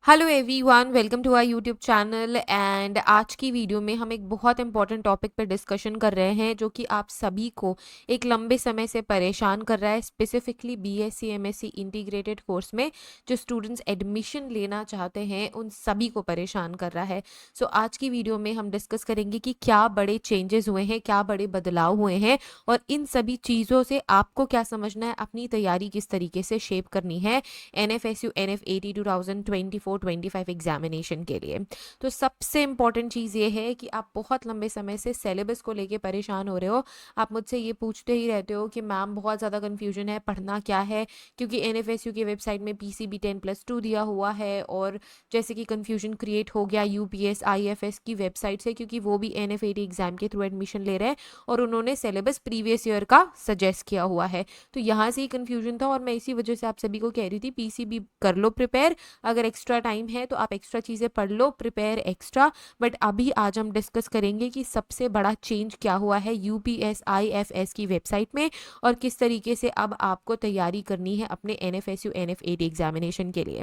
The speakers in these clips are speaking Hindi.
Hello everyone, welcome to our YouTube channel. And आज की वीडियो में हम एक बहुत इंपॉर्टेंट टॉपिक पर डिस्कशन कर रहे हैं जो कि आप सभी को एक लंबे समय से परेशान कर रहा है, specifically BSc MSc integrated course में जो स्टूडेंट्स एडमिशन लेना चाहते हैं उन सभी को परेशान कर रहा है। सो आज की वीडियो में हम डिस्कस करेंगे कि क्या बड़े चेंजेस हुए हैं, क्या बड़े बदलाव हुए हैं और इन सभी चीज़ों से आपको क्या समझना है, अपनी तैयारी किस तरीके से शेप करनी है NFSU NF80 2024-25 एग्जामिनेशन के लिए। तो सबसे इंपॉर्टेंट चीज़ ये है कि आप बहुत लंबे समय से सिलेबस को लेके परेशान हो रहे हो। आप मुझसे ये पूछते ही रहते हो कि मैम बहुत ज़्यादा कन्फ्यूजन है, पढ़ना क्या है, क्योंकि NFSU की वेबसाइट में PCB 10+2 दिया हुआ है और जैसे कि कन्फ्यूजन क्रिएट हो गया UPS IFS की वेबसाइट से, क्योंकि वो भी NF80 एग्जाम के थ्रू एडमिशन ले रहे हैं और उन्होंने सिलेबस प्रीवियस ईयर का सजेस्ट किया हुआ है। तो यहाँ से ही कन्फ्यूजन था और मैं इसी वजह से आप सभी को कह रही थी PCB कर लो प्रिपेयर, अगर एक्स्ट्रा टाइम है तो आप एक्स्ट्रा चीज़ें पढ़ लो, प्रिपेयर एक्स्ट्रा। बट अभी आज हम डिस्कस करेंगे कि सबसे बड़ा चेंज क्या हुआ है UPS IFS की वेबसाइट में और किस तरीके से अब आपको तैयारी करनी है अपने NFSU NF80 एग्जामिनेशन के लिए।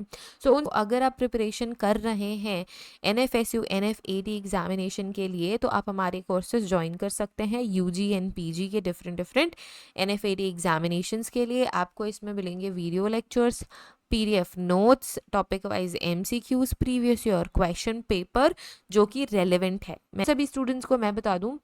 अगर आप प्रिपरेशन कर रहे हैं NFSU NF80 एग्जामिनेशन के लिए तो आप हमारे कोर्सेज ज्वाइन कर सकते हैं UG एंड PG के डिफरेंट NF80 एग्जामिनेशंस के लिए। आपको इसमें मिलेंगे video lectures, PDF notes, topic wise MCQs, previous year question paper जो कि रेलेवेंट है। मैं सभी स्टूडेंट्स को मैं बता दूं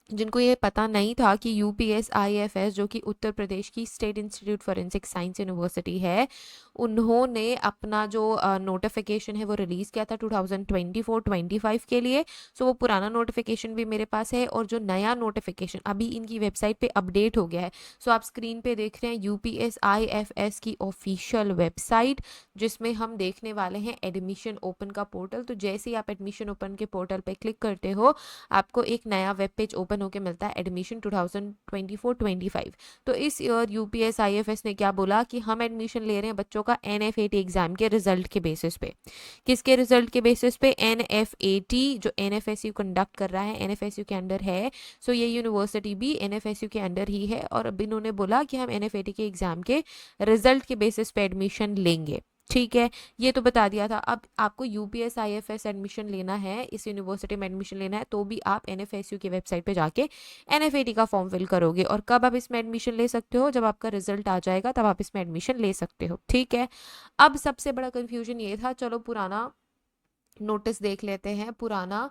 जिनको ये पता नहीं था कि UPS IFS जो कि उत्तर प्रदेश की state institute forensic science university है, उन्होंने अपना जो नोटिफिकेशन है वो रिलीज़ किया था 2024-25 के लिए। सो वो पुराना नोटिफिकेशन भी मेरे पास है और जो नया नोटिफिकेशन अभी इनकी वेबसाइट पे अपडेट हो गया है। सो आप स्क्रीन पे देख रहे हैं UPS IFS की ऑफिशियल वेबसाइट, जिसमें हम देखने वाले हैं एडमिशन ओपन का पोर्टल। तो जैसे ही आप एडमिशन ओपन के पोर्टल पे क्लिक करते हो आपको एक नया वेब पेज ओपन होकर मिलता है एडमिशन 2024-25। तो इस ईयर UPS IFS ने क्या बोला कि हम एडमिशन ले रहे हैं बच्चों का NF80 एग्जाम के रिजल्ट के बेसिस पे। किसके रिजल्ट के बेसिस पे? NF80 जो NFSU कंडक्ट कर रहा है, NFSU के अंडर है। सो ये यूनिवर्सिटी भी NFSU के अंडर ही है और अब इन्होंने बोला कि हम NF80 के एग्जाम के रिजल्ट के बेसिस पे एडमिशन लेंगे। ठीक है, ये तो बता दिया था। अब आपको UPS IFS एडमिशन लेना है, इस यूनिवर्सिटी में एडमिशन लेना है, तो भी आप NFSU की वेबसाइट पे जाके NF80 का फॉर्म फिल करोगे। और कब आप इसमें एडमिशन ले सकते हो? जब आपका रिजल्ट आ जाएगा तब आप इसमें एडमिशन ले सकते हो। ठीक है, अब सबसे बड़ा कंफ्यूजन ये था, चलो पुराना नोटिस देख लेते हैं, पुराना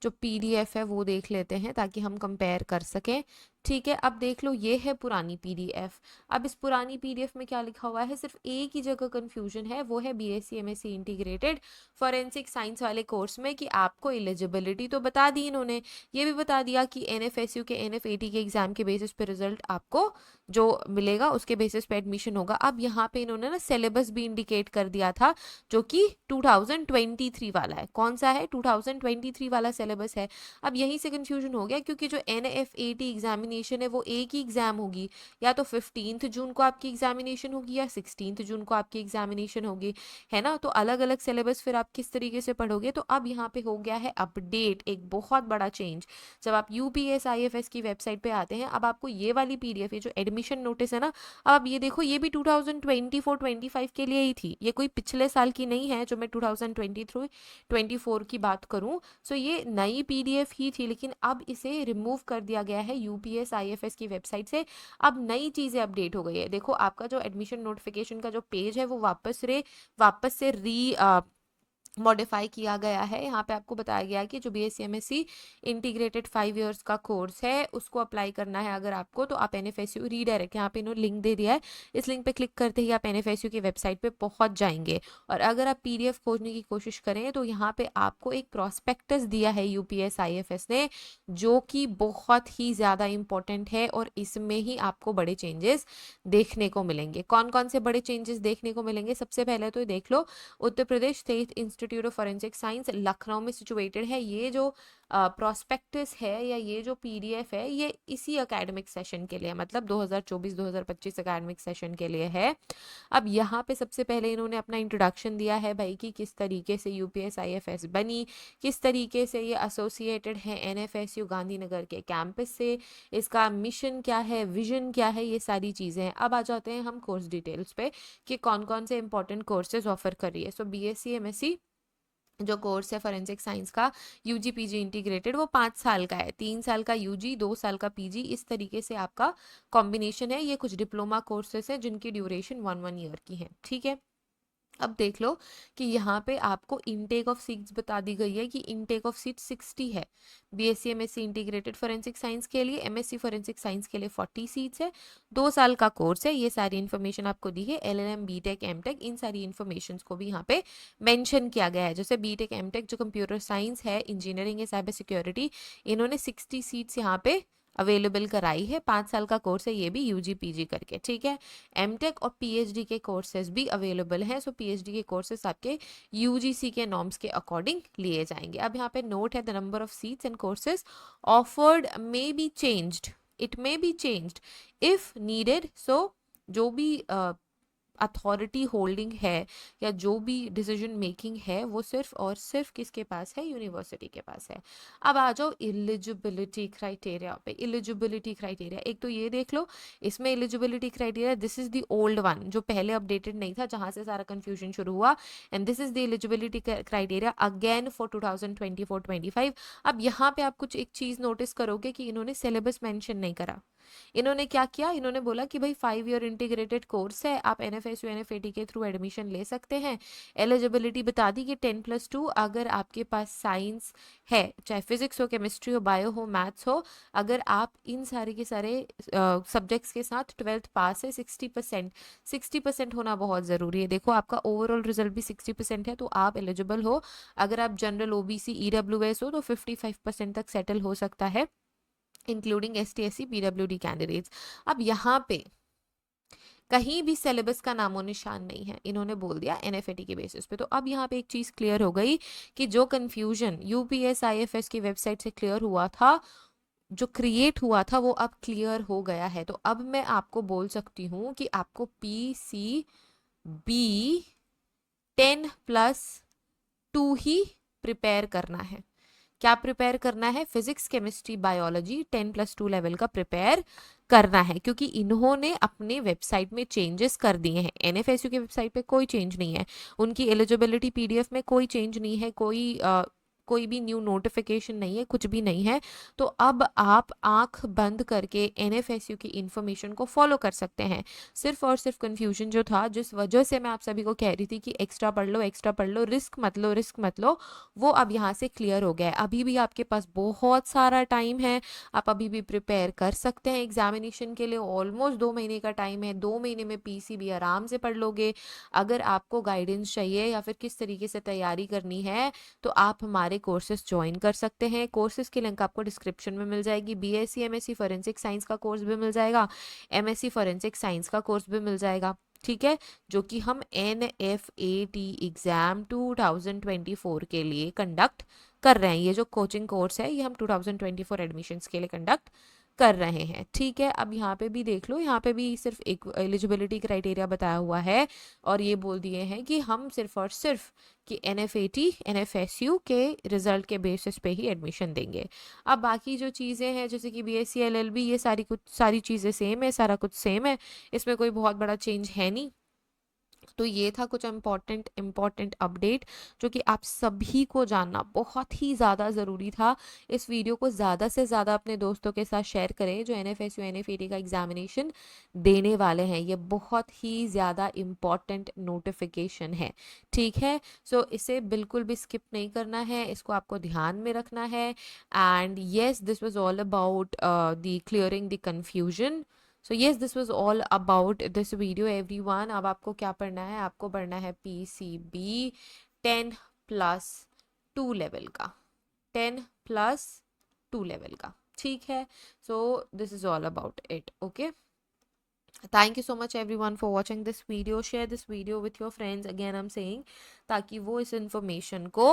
जो PDF है वो देख लेते हैं ताकि हम कंपेयर कर सकें। ठीक है, अब देख लो, ये है पुरानी PDF। अब इस पुरानी PDF में क्या लिखा हुआ है? सिर्फ एक ही जगह कंफ्यूजन है, वो है BSc MSc integrated forensic science वाले कोर्स में कि आपको एलिजिबिलिटी तो बता दी इन्होंने, ये भी बता दिया कि NFSU के NF80 के एग्जाम के बेसिस पे रिजल्ट आपको जो मिलेगा उसके बेसिस पे एडमिशन होगा। अब यहाँ पे इन्होंने ना सिलेबस भी इंडिकेट कर दिया था जो कि 2023 वाला है। कौन सा है? 2023 वाला सिलेबस है। अब यहीं से कंफ्यूजन हो गया, क्योंकि जो NF80 एग्जामिनेशन है वो एक ही एग्जाम होगी, या तो 15 जून को आपकी एग्जामिनेशन होगी या 16 जून को आपकी एग्जामिनेशन होगी, है ना। तो अलग अलग सिलेबस फिर आप किस तरीके से पढ़ोगे? तो अब यहाँ पे हो गया है अपडेट, एक बहुत बड़ा चेंज। जब आप UPS IFS की वेबसाइट पे आते हैं, अब आपको ये वाली PDF, ये जो एडमिशन नोटिस है ना, अब ये देखो, ये भी 2024-25 के लिए ही थी, ये कोई पिछले साल की नहीं है जो मैं 2023-24 की बात करूं। सो ये नई PDF ही थी, लेकिन अब इसे रिमूव कर दिया गया है UPS IFS की वेबसाइट से। अब नई चीज़ें अपडेट हो गई है। देखो, आपका जो एडमिशन नोटिफिकेशन का जो पेज है वो वापस से मॉडिफाई किया गया है। यहाँ पे आपको बताया गया है कि जो BSc MSc इंटीग्रेटेड 5 इयर्स का कोर्स है उसको अप्लाई करना है अगर आपको, तो आप NFSU रीडायरेक्ट, यहाँ पे इन्होंने लिंक दे दिया है, इस लिंक पे क्लिक करते ही आप NFSU की वेबसाइट पे पहुंच जाएंगे। और अगर आप PDF खोजने की कोशिश करें तो यहाँ पे आपको एक प्रोस्पेक्टस दिया है UPS IFS ने, जो कि बहुत ही ज़्यादा इंपॉर्टेंट है और इसमें ही आपको बड़े चेंजेस देखने को मिलेंगे। कौन कौन से बड़े चेंजेस देखने को मिलेंगे? सबसे पहले तो देख लो, Uttar Pradesh state institute of forensic science Lucknow में सिचुएटेड है। ये जो प्रोस्पेक्टस है या ये जो पीडीएफ है ये इसी एकेडमिक सेशन के लिए, मतलब 2024-2025 एकेडमिक सेशन के लिए है। अब यहाँ पे सबसे पहले इन्होंने अपना इंट्रोडक्शन दिया है भाई कि किस तरीके से यूपीएस आईएफएस बनी, किस तरीके से ये एसोसिएटेड है एनएफएसयू गांधीनगर के कैंपस से, इसका मिशन क्या है, विजन क्या है, ये सारी चीज़ें हैं। अब आ जाते हैं हम कोर्स डिटेल्स पे कि कौन कौन से इंपॉर्टेंट कोर्सेज ऑफर कर रही है। सो बीएससी एमएससी जो कोर्स है फॉरेंसिक साइंस का यूजी पीजी इंटीग्रेटेड, वो 5 साल का है, 3 साल का यूजी 2 साल का पीजी, इस तरीके से आपका कॉम्बिनेशन है। ये कुछ डिप्लोमा कोर्सेस है जिनकी ड्यूरेशन 1 ईयर की है, ठीक है। अब देख लो कि यहाँ पे आपको इनटेक ऑफ सीट्स बता दी गई है कि इनटेक ऑफ सीट 60 है BSc MSc integrated forensic science के लिए, एमएससी फॉरेंसिक साइंस के लिए 40 सीट्स है, 2 साल का कोर्स है। ये सारी इन्फॉर्मेशन आपको दी है। एलएलएम बीटेक एमटेक इन सारी इन्फॉर्मेशन को भी यहाँ पे मेंशन किया गया है। जैसे बीटेक एमटेक जो कंप्यूटर साइंस है, इंजीनियरिंग है, साइबर सिक्योरिटी, इन्होंने 60 सीट्स यहाँ पे अवेलेबल कराई है। 5 साल का कोर्स है ये भी यूजी पीजी करके, ठीक है। एमटेक और पीएचडी के कोर्सेज भी अवेलेबल हैं। सो पीएचडी के कोर्सेज आपके यूजीसी के नॉर्म्स के अकॉर्डिंग लिए जाएंगे। अब यहाँ पे नोट है, the number of seats and courses offered may be changed, it may be changed if needed. So जो भी अथॉरिटी होल्डिंग है या जो भी डिसीजन मेकिंग है वो सिर्फ और सिर्फ किसके पास है, यूनिवर्सिटी के पास है। अब आ जाओ एलिजिबिलिटी क्राइटेरिया पे। एलिजिबिलिटी क्राइटेरिया एक तो ये देख लो, इसमें eligibility criteria this is the old one जो पहले अपडेटेड नहीं था, जहां से सारा कंफ्यूजन शुरू हुआ, and this is the eligibility criteria again for 2024-25। अब यहाँ पे आप कुछ एक चीज नोटिस करोगे कि इन्होंने सिलेबस मेंशन नहीं करा। इन्होंने क्या किया, इन्होंने बोला कि भाई 5 ईयर इंटीग्रेटेड कोर्स है, आप एनएफएसयू एनएफएटी के थ्रू एडमिशन ले सकते हैं। एलिजिबिलिटी बता दी कि 10+2, अगर आपके पास साइंस है, चाहे फिजिक्स हो, केमिस्ट्री हो, बायो हो, मैथ्स हो, अगर आप इन सारे के सारे सब्जेक्ट्स के साथ 12th पास है, 60% होना बहुत ज़रूरी है। देखो आपका ओवरऑल रिजल्ट भी 60% है तो आप एलिजिबल हो। अगर आप जनरल ओबीसी ईडब्ल्यूएस हो तो 55% तक सेटल हो सकता है, including ST SC PWD candidates. अब यहाँ पे कहीं भी सिलेबस का नामो निशान नहीं है, इन्होंने बोल दिया एनएफएटी के बेसिस पे। तो अब यहाँ पे एक चीज क्लियर हो गई कि जो कंफ्यूजन यूपीएस आईएफएस की वेबसाइट से क्लियर हुआ था, जो क्रिएट हुआ था, वो अब क्लियर हो गया है। तो अब मैं आपको बोल सकती हूँ कि आपको PCB 10+2 ही प्रिपेयर करना है। क्या प्रिपेयर करना है, फिजिक्स केमिस्ट्री बायोलॉजी 10+2 लेवल का प्रिपेयर करना है, क्योंकि इन्होंने अपने वेबसाइट में चेंजेस कर दिए हैं। एनएफएसयू की वेबसाइट पे कोई चेंज नहीं है, उनकी एलिजिबिलिटी पीडीएफ में कोई चेंज नहीं है, कोई भी न्यू नोटिफिकेशन नहीं है, कुछ भी नहीं है। तो अब आप आंख बंद करके एनएफएसयू की इंफॉर्मेशन को फॉलो कर सकते हैं। सिर्फ और सिर्फ कंफ्यूजन जो था, जिस वजह से मैं आप सभी को कह रही थी कि एक्स्ट्रा पढ़ लो, एक्स्ट्रा पढ़ लो, रिस्क मत लो, रिस्क मत लो, वो अब यहाँ से क्लियर हो गया है। अभी भी आपके पास बहुत सारा टाइम है, आप अभी भी प्रिपेयर कर सकते हैं एग्जामिनेशन के लिए। ऑलमोस्ट 2 महीने का टाइम है, 2 महीने में पीसीबी आराम से पढ़ लोगे। अगर आपको गाइडेंस चाहिए या फिर किस तरीके से तैयारी करनी है तो आप हमारे कोर्सेज ज्वाइन कर सकते हैं। कोर्सेज की लिंक आपको डिस्क्रिप्शन में मिल जाएगी। बीएससी एमएससी फॉरेंसिक साइंस का कोर्स भी मिल जाएगा, एमएससी फॉरेंसिक साइंस का कोर्स भी मिल जाएगा, ठीक है, जो कि हम एनएफएटी एग्जाम 2024 के लिए कंडक्ट कर रहे हैं। ये जो कोचिंग कोर्स है ये हम 2024 एडमिशन्स के लिए कंडक्ट कर रहे हैं, ठीक है। अब यहाँ पे भी देख लो, यहाँ पे भी सिर्फ एक एलिजिबिलिटी क्राइटेरिया बताया हुआ है और ये बोल दिए हैं कि हम सिर्फ और सिर्फ कि एनएफएटी एनएफएसयू के रिजल्ट के बेसिस पे ही एडमिशन देंगे। अब बाकी जो चीज़ें हैं जैसे कि बीएससी एलएलबी, ये सारी चीज़ें सेम है, सारा कुछ सेम है, इसमें कोई बहुत बड़ा चेंज है नहीं। तो ये था कुछ इम्पॉर्टेंट अपडेट जो कि आप सभी को जानना बहुत ही ज़्यादा ज़रूरी था। इस वीडियो को ज़्यादा से ज़्यादा अपने दोस्तों के साथ शेयर करें जो एनएफएसयू एनएफएटी का एग्जामिनेशन देने वाले हैं। ये बहुत ही ज़्यादा इम्पॉर्टेंट नोटिफिकेशन है, ठीक है। सो इसे बिल्कुल भी स्किप नहीं करना है, इसको आपको ध्यान में रखना है। And yes, this was all about the clearing the confusion. So yes, this was all about this video everyone. अब आपको क्या पढ़ना है, आपको पढ़ना है PCB 10+2 लेवल का, 10+2 लेवल का, ठीक है। So this is all about it, okay. Thank you so much everyone for watching this video. Share this video with your friends, again I'm saying, ताकि वो इस information को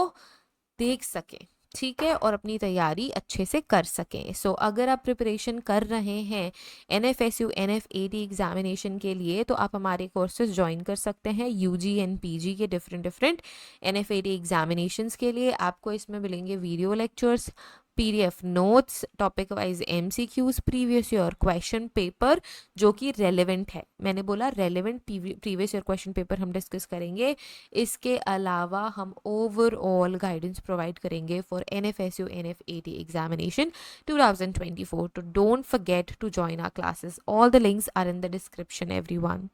देख सके, ठीक है, और अपनी तैयारी अच्छे से कर सकें। सो अगर आप प्रिपरेशन कर रहे हैं NFSU NFAT एग्जामिनेशन के लिए, तो आप हमारे कोर्सेज ज्वाइन कर सकते हैं UG एंड PG के डिफरेंट NFAT एग्जामिनेशंस के लिए। आपको इसमें मिलेंगे video lectures, PDF notes, topic wise MCQs, previous year question paper जो कि रेलेवेंट है। मैंने बोला relevant previous year question paper हम डिस्कस करेंगे। इसके अलावा हम ओवरऑल गाइडेंस प्रोवाइड करेंगे फॉर NFSU NFAT एग्जामिनेशन 2024। तो don't forget to join our classes. All the links are in the description everyone.